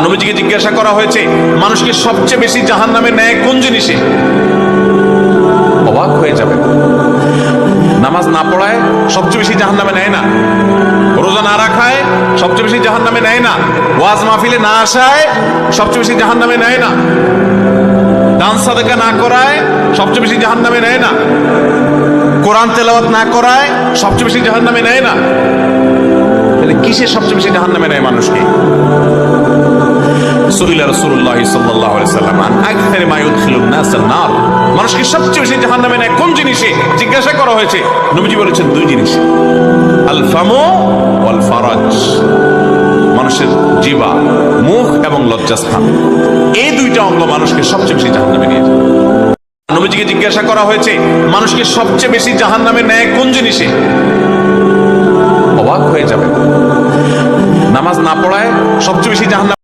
নবীজিকে জিজ্ঞাসা করা হয়েছে মানুষকে সবচেয়ে বেশি জাহান্নামে নেয় কোন জিনিসে? অবাক হয়ে যাবে। নামাজ না পড়ায় সবচেয়ে বেশি জাহান্নামে নেয় না, রোজা না রাখায় সবচেয়ে বেশি জাহান্নামে নেয় না, ওয়াজ মাহফিলে না আসায় সবচেয়ে বেশি জাহান্নামে নেয় না, দান সাদাকা না করায় সবচেয়ে বেশি জাহান্নামে নেয় না, কোরআন তেলাওয়াত না করায় সবচেয়ে বেশি জাহান্নামে নেয় না। তাহলে কিসে সবচেয়ে বেশি জাহান্নামে নেয় মানুষকে? সুইলা রাসূলুল্লাহ সাল্লাল্লাহু আলাইহি ওয়াসাল্লাম আন আকসারি মা ইউদখিলুন নাস আন-নার, মানুষকে সবচেয়ে বেশি জাহান্নামে নেয় কোন জিনিসে জিজ্ঞাসা করা হয়েছে। নবীজি বলেছেন দুই জিনিস, আল ফামু ওয়াল ফারাজ, মানুষের জিহ্বা, মুখ এবং লজ্জাস্থান, এই দুইটা অঙ্গ মানুষকে সবচেয়ে বেশি জাহান্নামে নিয়ে যায়। নবীজিকে জিজ্ঞাসা করা হয়েছে মানুষকে সবচেয়ে বেশি জাহান্নামে নেয় কোন জিনিসে? অবাক হয়ে যাবে। নামাজ না পড়ায় সবচেয়ে বেশি জাহান্নামে